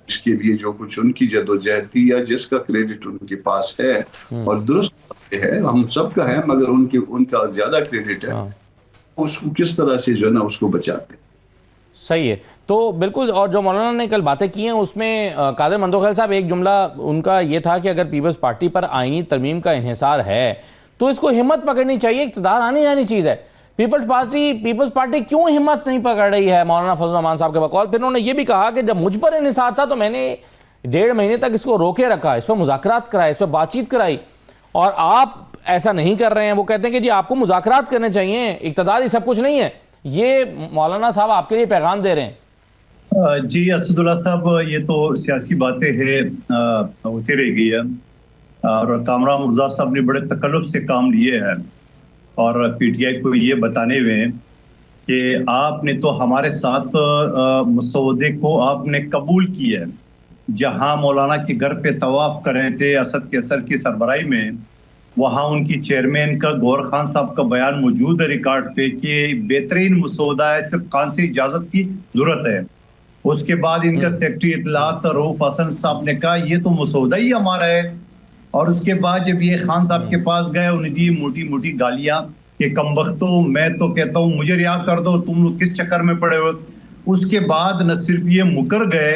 اس کے لیے جو کچھ ان کی جدوجہد تھی یا جس کا کریڈٹ ان کے پاس ہے اور درست ہے، ہم سب کا ہے مگر ان کا زیادہ کریڈٹ ہے، اس کو کس طرح سے جو ہے نا اس کو بچاتے ہیں. صحیح ہے. تو بالکل، اور جو مولانا نے کل باتیں کی ہیں اس میں قادر مندوخیل صاحب ایک جملہ ان کا یہ تھا کہ اگر پیپلز پارٹی پر آئینی ترمیم کا انحصار ہے تو اس کو ہمت پکڑنی چاہیے، اقتدار آنی جانی چیز ہے. پیپلز پارٹی کیوں ہمت نہیں پکڑ رہی ہے مولانا فضل الرحمان صاحب کے بقول؟ پھر انہوں نے یہ بھی کہا کہ جب مجھ پر انحصار تھا تو میں نے 1.5 مہینے تک اس کو روکے رکھا، اس پر مذاکرات کرائے، اس پر بات چیت کرائی، اور آپ ایسا نہیں کر رہے ہیں. وہ کہتے ہیں کہ جی آپ کو مذاکرات کرنے چاہیے، اقتدار ہی سب کچھ نہیں ہے. یہ مولانا صاحب آپ کے لیے پیغام دے رہے ہیں. جی اسد اللہ صاحب، یہ تو سیاسی باتیں ہیں ہوتی رہ گئی ہے، اور کامران مرزا صاحب نے بڑے تکلف سے کام لیے ہیں اور پی ٹی آئی کو یہ بتانے ہوئے ہیں کہ آپ نے تو ہمارے ساتھ مسودے کو آپ نے قبول کیا ہے. جہاں مولانا کے گھر پہ طواف کر رہے تھے اسد کیسر کی سربراہی میں، وہاں ان کی چیئرمین کا گور خان صاحب کا بیان موجود ہے ریکارڈ پہ کہ بہترین مسودہ ہے، صرف خان سے اجازت کی ضرورت ہے. اس کے بعد ان کا سیکرٹری اطلاعات رؤف حسن صاحب نے کہا یہ تو مسودہ ہی ہمارا ہے. اور اس کے بعد جب یہ خان صاحب کے پاس گئے، انہیں دی موٹی موٹی گالیاں کہ کم بختو، میں تو کہتا ہوں مجھے رہا کر دو، تم لوگ کس چکر میں پڑے ہو. اس کے بعد نہ صرف یہ مکر گئے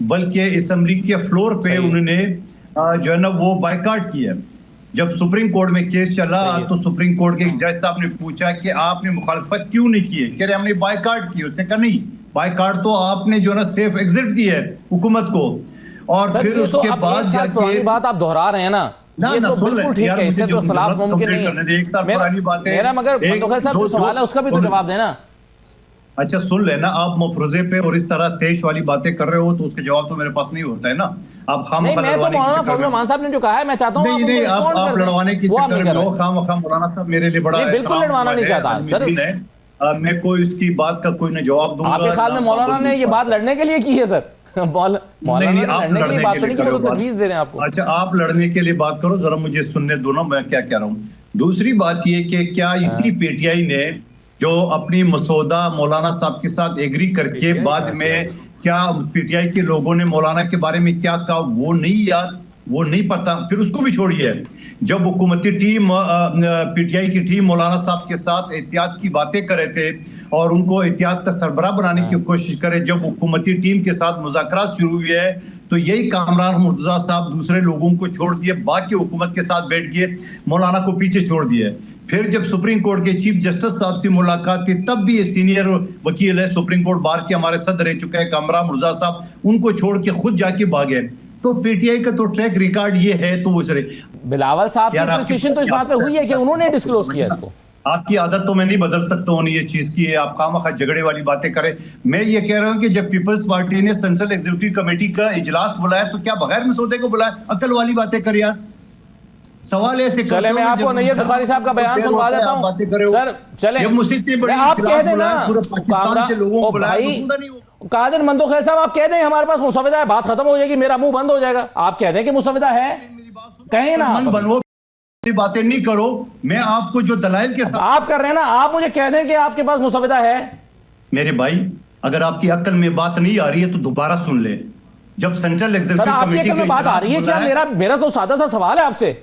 بلکہ اسمبلی کے فلور پہ انہوں نے جو ہے نا وہ بائیکاٹ کیا. جب سپریم کورٹ میں کیس چلا تو سپریم کورٹ کے ایک جج صاحب نے پوچھا کہ آپ نے مخالفت کیوں نہیں کی ہے؟ کہہ رہے ہم نے بائیکاٹ کی. اس نے کہا نہیں، بائیکاٹ تو آپ نے جو ہے نا سیف ایگزٹ دی ہے حکومت کو. اور پھر اس کے بعد جا کے بات آپ دہرا رہے ہیں نا، یہ تو بالکل ٹھیک ہے، اس سے تو اختلاف ممکن نہیں ہے. ایک سال پرانی بات ہے. میرا مگر مندوخیل صاحب جو سوال ہے اس کا بھی تو جواب دینا. اچھا سن لینا, آپ مفروضے پہ اور اس طرح تیش والی باتیں کر رہے ہو تو اس کا جواب تو میرے پاس نہیں ہوتا ہے نا. آپ خام نہیں, میں تو مولانا فضل الرحمان صاحب نے جو کہا ہے میں چاہتا ہوں نہیں آپ لڑوانے کی چکر میں ہو. خام مولانا صاحب میرے لیے بڑا بالکل لڑوانا نہیں چاہتا سر, میں کوئی اس کی بات کا کوئی نہ جواب دوں گا. آپ کے خیال میں مولانا نے یہ بات لڑنے کے لیے کی ہے سر؟ مولانا لڑنے کے لیے بات کرنے کی وہ تجویز دے رہے ہیں آپ کو. اچھا آپ لڑنے کے لیے بات کرو, ذرا مجھے سننے دو نا میں کیا کہہ رہا ہوں. دوسری بات یہ کہ کیا اسی پی ٹی آئی نے جو اپنی مسودہ مولانا صاحب کے ساتھ ایگری کر کے بعد میں کیا پی ٹی آئی کے لوگوں نے مولانا کے بارے میں کیا کہا وہ نہیں یاد, وہ نہیں پتا, پھر اس کو بھی چھوڑیے. جب حکومتی ٹیم پی ٹی آئی کی ٹیم مولانا صاحب کے ساتھ احتیاط کی باتیں کرے تھے اور ان کو احتیاط کا سربراہ بنانے کی کوشش کرے, جب حکومتی ٹیم کے ساتھ مذاکرات شروع ہوئے ہیں تو یہی کامران مرتضیٰ صاحب دوسرے لوگوں کو چھوڑ دیے, باقی حکومت کے ساتھ بیٹھ گئے, مولانا کو پیچھے چھوڑ دیے. پھر جب سپریم کورٹ کے چیف جسٹس صاحب سے ملاقات کی تب بھی یہ سینئر وکیل ہے سپریم کورٹ بار کے ہمارے صدر رہ چکے ہیں کامران مرتضیٰ صاحب, ان کو چھوڑ کے خود جا کے بھاگے. تو پی ٹی آئی کا تو ٹریک ریکارڈ یہ ہے. تو وہ سرے بلاول صاحب کی پوزیشن تو اس بات پہ ہوئی ہے کہ انہوں نے ڈسکلوز کیا اس کو. آپ کی عادت تو میں نہیں بدل سکتا ہوں یہ چیز کی, آپ خامخواہ جھگڑے والی باتیں کریں. میں یہ کہہ رہا ہوں کہ جب پیپلز پارٹی نے سینٹرل ایگزیکٹو کمیٹی کا اجلاس بلایا تو کیا بغیر مسودے کو بلایا؟ عقل والی باتیں کر یار. سوال ایسے چلے میں آپ کو نیت بخاری صاحب کا بیان سنوا دیتا ہوں سر. چلیں آپ کہہ دیں نا قادر مندوخیل صاحب, آپ کہہ دیں ہمارے پاس مسودہ ہے, بات ختم ہو جائے گی, میرا منہ بند ہو جائے گا. آپ کہہ دیں کہ مسودہ ہے, کہیں نا باتیں نہیں کرو. میں آپ کو جو دلائل کے ساتھ آپ کر رہے ہیں نا, آپ مجھے کہہ دیں کہ آپ کے پاس مسودہ ہے. میرے بھائی اگر آپ کی عقل میں بات نہیں آ رہی ہے تو دوبارہ سن لیں. جب سینٹرل ایگزیکٹو کمیٹی میں بات آ رہی ہے کیا؟ میرا تو سادہ سا سوال ہے آپ سے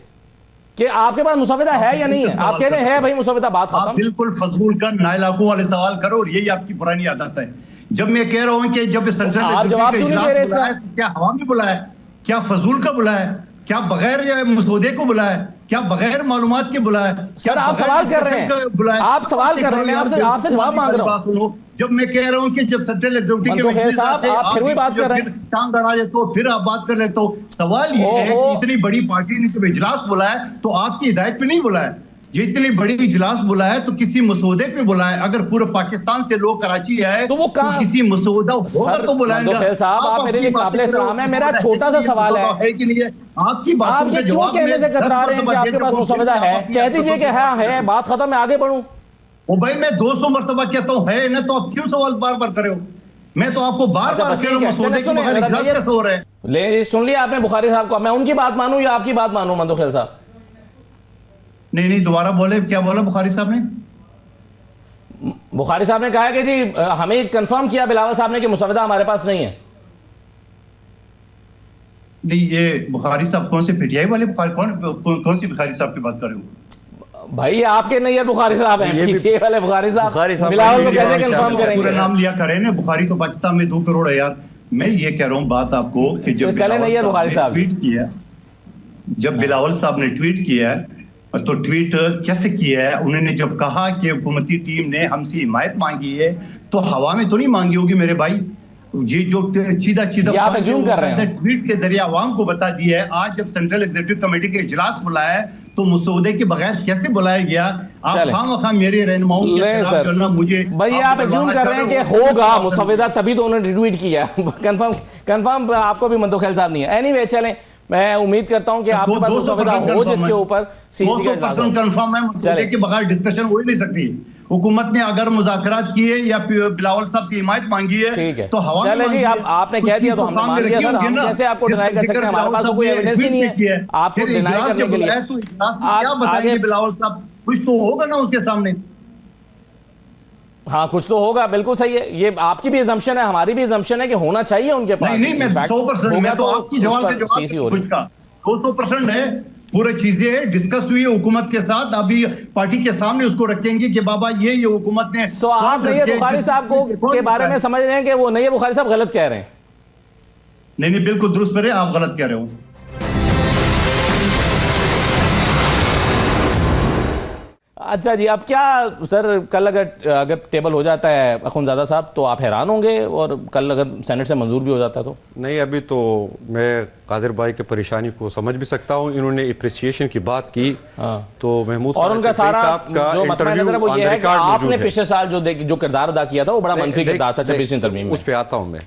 کہ آپ کے پاس مسودہ ہے یا نہیں ہے. آپ کہتے ہیں بھائی مسودہ, بات ختم. آپ بالکل فضول کا نائلاقوں والے سوال کرو اور یہی آپ کی پرانی عادت ہے. جب میں کہہ رہا ہوں کہ جب سینٹرل ایگزیکٹو کا اجلاس بلایا کیا ہوا میں بلایا, کیا فضول کا بلایا, کیا بغیر مسودے کو بلایا, کیا بغیر معلومات کے بلایا؟ سر آپ سوال کر رہے ہیں, آپ سوال کر رہے ہیں, آپ سے جواب مانگ رہا ہوں. جب میں کہہ رہا ہوں کہ جب سینٹرل ایگزیکٹو آپ پھر بھی بات کر رہے ہیں, ٹانگ اڑا جائے تو پھر آپ بات کر رہے. تو سوال یہ ہے کہ اتنی بڑی پارٹی نے جب اجلاس بلایا تو آپ کی ہدایت پہ نہیں بلایا. یہ اتنی بڑی اجلاس بلایا تو کسی مسودے پہ بلایا. اگر پورے پاکستان سے لوگ کراچی آئے تو کسی مسودہ ہوگا تو بلائیں گا. صاحب آپ میرے لیے قابل احترام ہے, میرا چھوٹا سا سوال ہے کہ نہیں ہے آپ کی باتوں کا جواب کہنے سے کترا رہے ہیں کہ آپ کے پاس مسودہ ہے. کہہ دیجئے کہ ہاں ہے, بات ختم, میں آگے بڑھوں. وہ بھائی میں 200 مرتبہ کہتا ہوں ہے نا, تو آپ کیوں سوال بار بار کرے ہو؟ میں تو آپ کو بار بار کہہ رہا ہوں مسودے کے بغیر اجلاس کیسے ہو رہے ہیں. لے سن لیا آپ نے بخاری صاحب کو, میں ان کی بات مانوں یا آپ کی بات مانوں مندوخیل صاحب؟ نہیں دوبارہ بولے, کیا بولا بخاری صاحب نے؟ بخاری صاحب نے کہا کہ جی ہمیں کنفرم کیا بلاول صاحب نے کہ مسودہ ہمارے پاس نہیں ہے. نہیں یہ بخاری صاحب کون سے پی ٹی آئی والے کون سی بخاری صاحب کی بات کر رہے ہو؟ بھائی آپ کے نہیں ہے بخاری صاحب ہیں, پی ٹی آئی والے بخاری صاحب بلاول کو کیسے کنفرم کریں گے؟ پورا نام لیا کریں نا, بخاری تو پاکستان میں 2 کروڑ ہے یار. میں یہ کہہ رہا ہوں بات آپ کو کہ جب بلاول صاحب نے ٹویٹ کیا, جب بلاول صاحب نے ٹویٹ کیا تو ٹویٹ کیسے کیا ہے؟ انہوں نے جب کہا کہ حکومتی ٹیم نے ہم سے حمایت مانگی ہے تو ہوا میں تو نہیں مانگی ہوگی میرے بھائی. یہ جو چیدہ ٹویٹ کے ذریعے عوام کو بتا دیا ہے. آج جب سینٹرل ایگزیکٹو کمیٹی کے اجلاس بلایا ہے تو مسودے کے بغیر کیسے بلایا گیا؟ آپ خواہ میرے رہنماؤں کے خلاف کرنا مجھے بھائی آپ ایزیوم کر رہے ہیں کہ ہوگا مسودہ تبھی تو انہوں نے ٹویٹ کیا. کنفرم آپ کو بھی مندوخیل صاحب نہیں ہے. اینی وے چلیں, میں امید کرتا ہوں کہ آپ کے پاس مسودہ ہو جس کے اوپر 200% کنفرم ہے. مسودے کے بغیر ڈسکشن ہو ہی نہیں سکتی. حکومت نے اگر مذاکرات کیے یا بلاول صاحب سے حمایت مانگی ہے تو ہوا میں چلے جی آپ نے کہہ دیا تو ہم نے مان لیا سر. ہم کیسے آپ کو ڈینائی کر سکتے ہیں؟ ہمارے پاس تو کوئی ایویڈنس ہی نہیں ہے آپ کو ڈینائی کرنے کے لیے. تو اجلاس میں کیا بتائیں گے بلاول صاحب؟ کچھ تو ہوگا نا اس کے سامنے. ہاں کچھ تو ہوگا, بالکل صحیح ہے. یہ آپ کی بھی ازمپشن ہے, ہماری بھی ازمپشن ہے کہ ہونا چاہیے ان کے پاس. نہیں میں 100% میں تو آپ کی جواب کا جواب کچھ کا 200% ہے. پورے چیزیں ڈسکس ہوئی حکومت کے ساتھ, ابھی پارٹی کے سامنے اس کو رکھیں گے کہ بابا یہ حکومت نے. سو آپ نئی بخاری صاحب کو کے بارے میں سمجھ رہے ہیں کہ وہ نئی بخاری صاحب غلط کہہ رہے ہیں؟ نہیں بالکل درست کرے, آپ غلط کہہ رہے ہو. اچھا جی، اب کیا سر کل اگر ٹیبل ہو جاتا ہے اخونزادہ صاحب تو آپ حیران ہوں گے، اور کل اگر سینٹ سے منظور بھی ہو جاتا تو؟ نہیں، ابھی تو میں قادر بھائی کی پریشانی کو سمجھ بھی سکتا ہوں. انہوں نے اپریسیشن کی بات کی تو محمود اور ان کا سارا جو مطمئن نظر ہے وہ یہ ہے کہ آپ نے پچھلے سال جو کردار ادا کیا تھا وہ بڑا منفی کردار تھا 26ویں ترمیم میں. اس پہ آتا ہوں میں.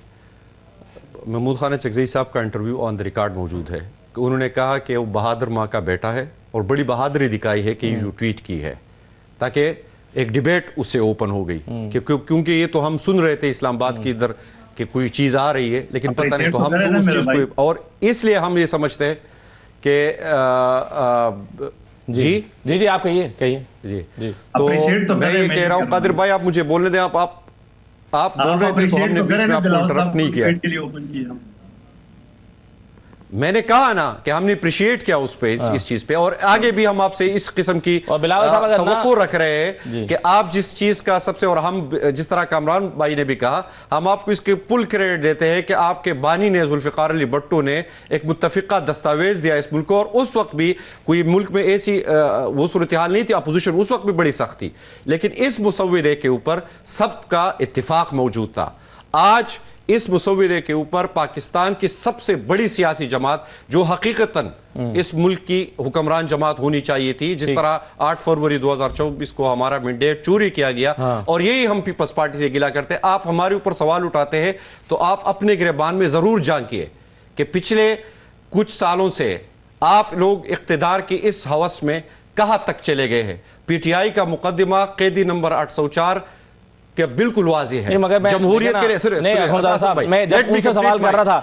محمود خان چکزئی صاحب کا انٹرویو آن دا ریکارڈ موجود ہے کہ انہوں نے کہا کہ وہ بہادر ماں کا بیٹا ہے اور بڑی بہادری دکھائی ہے کہ یہ جو ٹویٹ کی ہے، تاکہ ایک ڈیبیٹ اس سے اوپن ہو گئی. کیونکہ یہ تو ہم سن رہے تھے اسلام آباد کی ادھر کہ کوئی چیز آ رہی ہے، لیکن پتہ نہیں تو ہم تو اس چیز کو، اور اس لیے ہم یہ سمجھتے ہیں کہ جی آپ کہیے جی. تو میں یہ کہہ رہا ہوں قادر بھائی آپ مجھے بولنے دیں. آپ بول رہے تھے تو ہم نے بیچ میں آپ کو انٹرپٹ نہیں کیا. میں نے کہا نا کہ ہم نے اپریشیٹ کیا اس چیز پہ، اور آگے بھی ہم آپ سے اس قسم کی توقع رکھ رہے ہیں کہ آپ جس چیز کا سب سے، اور ہم جس طرح کامران بھائی نے بھی کہا، ہم آپ کو اس کے پل کریڈٹ دیتے ہیں کہ آپ کے بانی نے ذوالفقار علی بھٹو نے ایک متفقہ دستاویز دیا اس ملک کو، اور اس وقت بھی کوئی ملک میں ایسی وہ صورتحال نہیں تھی، اپوزیشن اس وقت بھی بڑی سخت تھی، لیکن اس مسودے کے اوپر سب کا اتفاق موجود تھا. آج اس مسودے کے اوپر پاکستان کی سب سے بڑی سیاسی جماعت جو حقیقتاً اس ملک کی حکمران جماعت ہونی چاہیے تھی، جس طرح 8 فروری 2024 کو ہمارا مینڈیٹ چوری کیا گیا، اور یہی ہم پیپلز پارٹی سے گلہ کرتے ہیں. آپ ہمارے اوپر سوال اٹھاتے ہیں تو آپ اپنے گریبان میں ضرور جھانکیے کہ پچھلے کچھ سالوں سے آپ لوگ اقتدار کی اس ہوس میں کہاں تک چلے گئے ہیں. پی ٹی آئی کا مقدمہ قیدی نمبر 804 کہ بالکل واضح ہے. جمہوریت کے لیے میں جب ان سے سوال کر رہا تھا،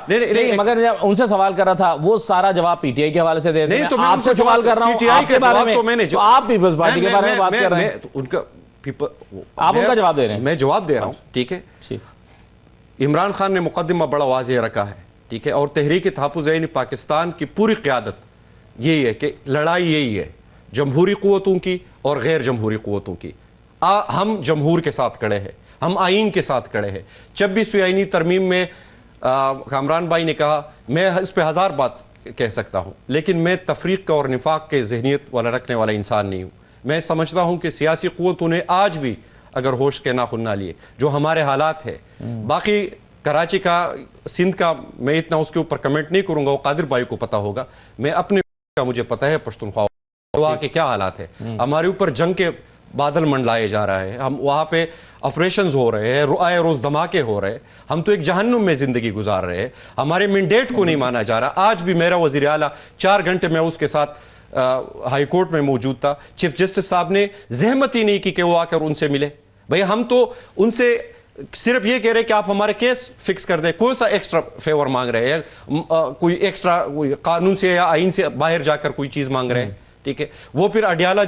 مگر جب ان سے سوال کر رہا تھا وہ سارا جواب پی ٹی آئی کے حوالے سے دے رہے ہیں. آپ سے سوال کر رہا ہوں آپ کے بارے میں، آپ پیپلز پارٹی کے بارے میں بات کر رہے ہیں، آپ ان کا جواب دے رہے ہیں. میں جواب دے رہا ہوں، ٹھیک ہے. عمران خان نے مقدمہ بڑا واضح رکھا ہے، ٹھیک ہے، اور تحریک تحفظ پاکستان کی پوری قیادت یہی ہے کہ لڑائی یہی ہے جمہوری قوتوں کی اور غیر جمہوری قوتوں کی. ہم جمہور کے ساتھ کھڑے ہیں، ہم آئین کے ساتھ کھڑے ہیں. 26ویں آئینی ترمیم میں کامران بھائی نے کہا، میں اس پہ 1000 بات کہہ سکتا ہوں، لیکن میں تفریق اور نفاق کے ذہنیت والا رکھنے والا انسان نہیں ہوں. میں سمجھتا ہوں کہ سیاسی قوتوں نے آج بھی اگر ہوش کے ناخن نہ لیے، جو ہمارے حالات ہے، باقی کراچی کا، سندھ کا میں اتنا اس کے اوپر کمنٹ نہیں کروں گا، وہ قادر بھائی کو پتا ہوگا. میں اپنے کا مجھے پتا ہے پشتونخوا کے کیا حالات ہے. ہمارے اوپر جنگ کے بادل منڈلائے جا رہا ہے، ہم وہاں پہ آپریشنز ہو رہے ہیں، آئے روز دھماکے ہو رہے ہیں، ہم تو ایک جہنم میں زندگی گزار رہے ہیں. ہمارے مینڈیٹ کو نہیں مانا جا رہا. آج بھی میرا وزیر اعلیٰ 4 گھنٹے میں اس کے ساتھ ہائی کورٹ میں موجود تھا. چیف جسٹس صاحب نے زحمت ہی نہیں کی کہ وہ آ کر ان سے ملے. بھئی ہم تو ان سے صرف یہ کہہ رہے کہ آپ ہمارے کیس فکس کر دیں. کون سا ایکسٹرا فیور مانگ رہے ہیں؟ کوئی ایکسٹرا قانون سے یا آئین سے باہر جا کر کوئی چیز مانگ رہے ہیں، ٹھیک ہے. وہ پھر اڈیالہ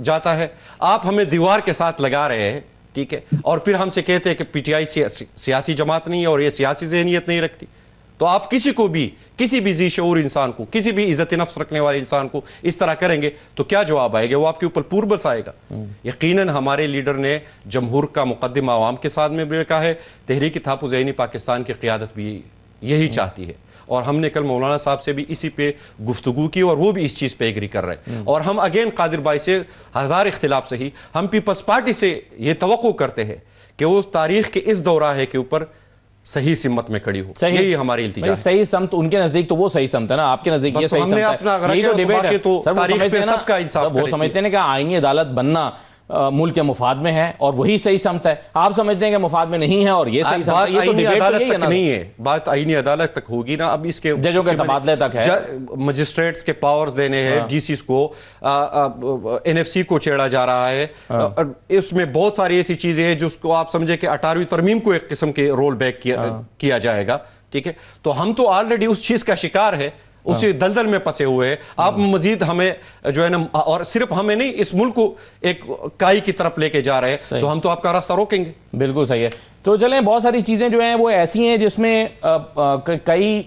جاتا ہے. آپ ہمیں دیوار کے ساتھ لگا رہے ہیں، ٹھیک ہے، اور پھر ہم سے کہتے ہیں کہ پی ٹی آئی سیاسی جماعت نہیں ہے اور یہ سیاسی ذہنیت نہیں رکھتی. تو آپ کسی بھی ذی شعور انسان کو، کسی بھی عزت نفس رکھنے والے انسان کو اس طرح کریں گے تو کیا جواب آئے گا؟ وہ آپ کے اوپر پوربس آئے گا. یقیناً ہمارے لیڈر نے جمہور کا مقدمہ عوام کے ساتھ میں بھی رکھا ہے. تحریک تحفظ پاکستان کی قیادت بھی یہی چاہتی ہے، اور ہم نے کل مولانا صاحب سے بھی اسی پہ گفتگو کی اور وہ بھی اس چیز پہ ایگری کر رہے ہیں. اور ہم اگین قادر بھائی سے 1000 اختلاف سے ہی ہم پیپلز پارٹی سے یہ توقع کرتے ہیں کہ وہ تاریخ کے اس دورہ کے اوپر صحیح سمت میں کھڑی ہو. یہی ہماری التجا ہے. صحیح سمت ان کے نزدیک تو وہ صحیح سمت ہے نا، آپ کے نزدیک یہ صحیح سمت ہے. یہ تو ڈیبیٹ ہے، تاریخ پہ سب کا انصاف وہ سمجھتے ہیں کہ آئینی عدالت بننا ملک کے مفاد میں ہے اور وہی صحیح سمت ہے. آپ سمجھتے ہیں کہ مفاد میں نہیں ہے اور یہ صحیح سمت ہے. یہ تو ڈیبیٹ تک نہیں ہے، بات آئینی عدالت تک ہوگی نا. اب اس کے ججوں کے تبادلے تک ہے، مجسٹریٹس کے پاورز دینے ہیں، ڈی سیز کو، این ایف سی کو چھیڑا جا رہا ہے. اس میں بہت ساری ایسی چیزیں ہیں جس کو آپ سمجھے کہ 18ویں ترمیم کو ایک قسم کے رول بیک کیا جائے گا، ٹھیک ہے. تو ہم تو آلریڈی اس چیز کا شکار ہے، اسی دلدل میں پسے ہوئے ہیں. آپ مزید ہمیں جو ہے نا، اور صرف ہمیں نہیں اس ملک کو ایک کائی کی طرف لے کے جا رہے ہیں، تو ہم تو آپ کا راستہ روکیں گے. بالکل صحیح ہے. تو چلیں، بہت ساری چیزیں جو ہیں وہ ایسی ہیں جس میں کئی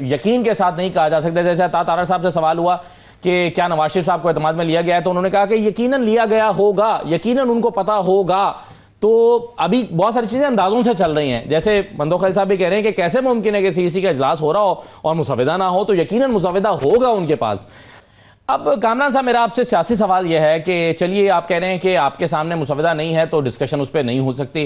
یقین کے ساتھ نہیں کہا جا سکتا. جیسے تارڑ صاحب سے سوال ہوا کہ کیا نواز شریف صاحب کو اعتماد میں لیا گیا ہے، تو انہوں نے کہا کہ یقیناً لیا گیا ہوگا، یقیناً ان کو پتا ہوگا. تو ابھی بہت ساری چیزیں اندازوں سے چل رہی ہیں. جیسے مندو خلیل صاحب بھی کہہ رہے ہیں کہ کیسے ممکن ہے کہ سی سی کا اجلاس ہو رہا ہو اور مسودہ نہ ہو، تو یقیناً مسودہ ہوگا ان کے پاس. اب کامران صاحب میرا آپ سے سیاسی سوال یہ ہے کہ چلیے آپ کہہ رہے ہیں کہ آپ کے سامنے مسودہ نہیں ہے تو ڈسکشن اس پہ نہیں ہو سکتی،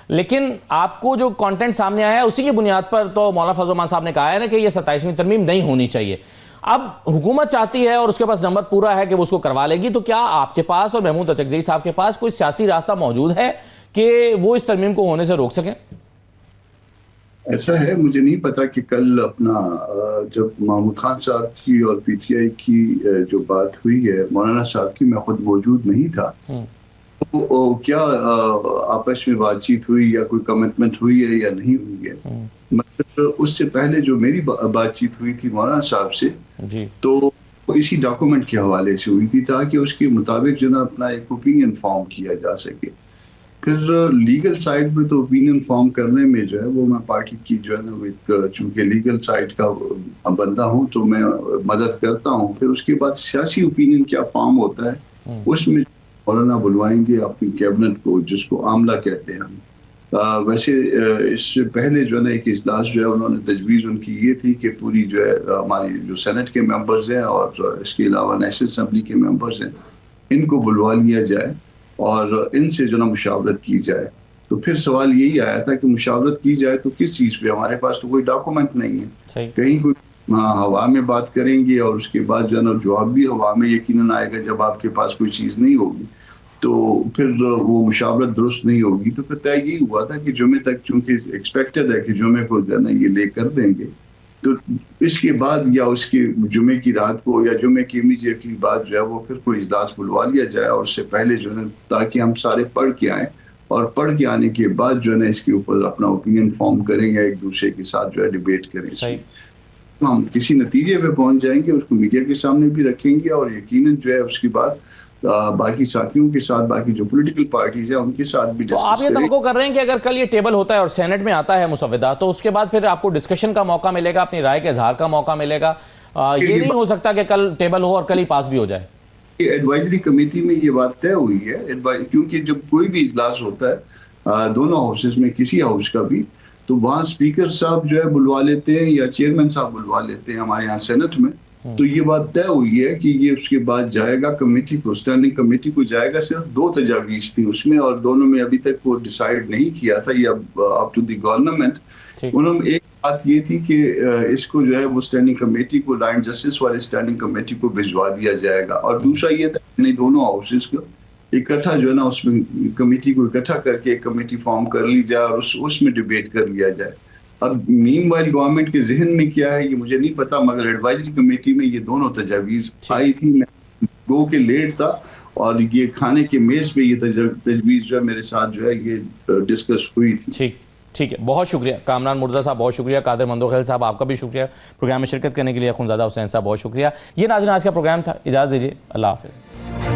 لیکن آپ کو جو کانٹینٹ سامنے آیا ہے اسی کی بنیاد پر تو مولانا فضل الرحمان صاحب نے کہا ہے نا کہ یہ 27ویں ترمیم نہیں ہونی چاہیے. اب حکومت چاہتی ہے اور اس کے پاس نمبر پورا ہے کہ وہ اس کو کروا لے گی، تو کیا آپ کے پاس اور محمود اچکزئی صاحب کے پاس کوئی سیاسی راستہ موجود ہے کہ وہ اس ترمیم کو ہونے سے روک سکیں؟ ایسا ہے، مجھے نہیں پتا کہ کل اپنا جب محمود خان صاحب کی اور پی ٹی آئی کی جو بات ہوئی ہے مولانا صاحب کی، میں خود موجود نہیں تھا، تو کیا آپس میں بات چیت ہوئی یا کوئی کمٹمنٹ ہوئی ہے یا نہیں ہوئی ہے. مطلب اس سے پہلے جو میری بات چیت ہوئی تھی مولانا صاحب سے تو اسی ڈاکومنٹ کے حوالے سے ہوئی تھی تاکہ اس کے مطابق جو نا اپنا ایک اوپینین فارم کیا جا سکے. پھر لیگل سائڈ میں تو اوپینین فارم کرنے میں جو ہے وہ میں پارٹی کی جو ہے نا ایک چونکہ لیگل سائڈ کا بندہ ہوں تو میں مدد کرتا ہوں. پھر اس کے بعد سیاسی اوپینین کیا فارم ہوتا ہے اس میں مولانا بلوائیں گے اپنی کیبنٹ کو، جس کو عاملہ کہتے ہیں ہم. ویسے اس سے پہلے جو ہے نا ایک اجلاس جو ہے انہوں نے تجویز ان کی یہ تھی کہ پوری جو ہے ہماری جو سینٹ کے ممبرز ہیں اور اس کے علاوہ نیشنل اسمبلی کے ممبرز ہیں ان کو بلوا لیا جائے اور ان سے جو نا مشاورت کی جائے. تو پھر سوال یہی آیا تھا کہ مشاورت کی جائے تو کس چیز پہ؟ ہمارے پاس تو کوئی ڈاکومنٹ نہیں ہے، کہیں کوئی ہوا میں بات کریں گے اور اس کے بعد جو ہے نا جواب بھی ہوا میں یقیناً آئے گا جب آپ کے پاس کوئی چیز نہیں ہوگی تو پھر وہ مشاورت درست نہیں ہوگی. تو پھر طے یہی ہوا تھا کہ جمعے تک چونکہ ایکسپیکٹڈ ہے کہ جمعے کو جو ہے نا یہ لے کر دیں گے، تو اس کے بعد یا اس کے جمعے کی رات کو یا جمعے کی امیڈیٹلی بعد جو ہے وہ پھر کوئی اجلاس بلوا لیا جائے اور اس سے پہلے جو ہے نا تاکہ ہم سارے پڑھ کے آئیں اور پڑھ کے آنے کے بعد جو ہے نا اس کے اوپر اپنا اوپینین فارم کریں یا ایک دوسرے کے ساتھ جو ہے ڈیبیٹ کریں. ہم کسی نتیجے پہ پہنچ جائیں گے، اس کو میڈیا کے سامنے بھی رکھیں گے اور یقیناً جو ہے اس کے بعد باقی ساتھیوں کے ساتھ باقی جو پولیٹیکل پارٹیز ہیں ان کے ساتھ بھی ڈسکس کریں. آپ یہ توقع کر رہے ہیں کہ اگر کل یہ ٹیبل ہوتا ہے اور سینٹ میں آتا ہے مسودہ تو اس کے بعد پھر آپ کو ڈسکشن کا موقع ملے گا، اپنی رائے کے اظہار کا موقع ملے گا؟ یہ نہیں ہو سکتا کہ کل ٹیبل ہو اور کل ہی پاس بھی ہو جائے؟ ایڈوائزری کمیٹی میں یہ بات طے ہوئی ہے کیونکہ جب کوئی بھی اجلاس ہوتا ہے دونوں ہاؤسز میں کسی ہاؤس کا بھی تو وہاں اسپیکر صاحب جو ہے بلوا لیتے ہیں یا چیئرمین صاحب بلوا لیتے ہیں ہمارے یہاں سینٹ میں. تو یہ بات طے ہوئی ہے کہ یہ اس کے بعد جائے گا کمیٹی کو، اسٹینڈنگ کمیٹی کو جائے گا. صرف 2 تجاویز تھیں اس میں اور دونوں میں ابھی تک وہ ڈیسائیڈ نہیں کیا تھا، یہ اپ ٹو دی گورنمنٹ. انہوں نے ایک بات یہ تھی کہ اس کو جو ہے وہ اسٹینڈنگ کمیٹی کو لائن جسٹس والے اسٹینڈنگ کمیٹی کو بھجوا دیا جائے گا. اور دوسرا یہ تھا کہ دونوں ہاؤسز کو اکٹھا جو ہے نا اس میں کمیٹی کو اکٹھا کر کے ایک کمیٹی فارم کر لی جائے اور اس میں ڈیبیٹ کر لیا جائے. اب مین وائل گورنمنٹ کے ذہن میں کیا ہے یہ مجھے نہیں پتا، مگر ایڈوائزری کمیٹی میں یہ دونوں تجاویز آئی تھی. میں گو کے لیٹ تھا اور یہ کھانے کے میز پہ یہ تجویز جو ہے میرے ساتھ جو ہے یہ ڈسکس ہوئی تھی. ٹھیک ہے، بہت شکریہ کامران مرزا صاحب، بہت شکریہ قادر مندوخیل صاحب، آپ کا بھی شکریہ پروگرام میں شرکت کرنے کے لیے. خونزادہ حسین صاحب بہت شکریہ. یہ ناظرین آج کا پروگرام تھا، اجازت دیجیے، اللہ حافظ.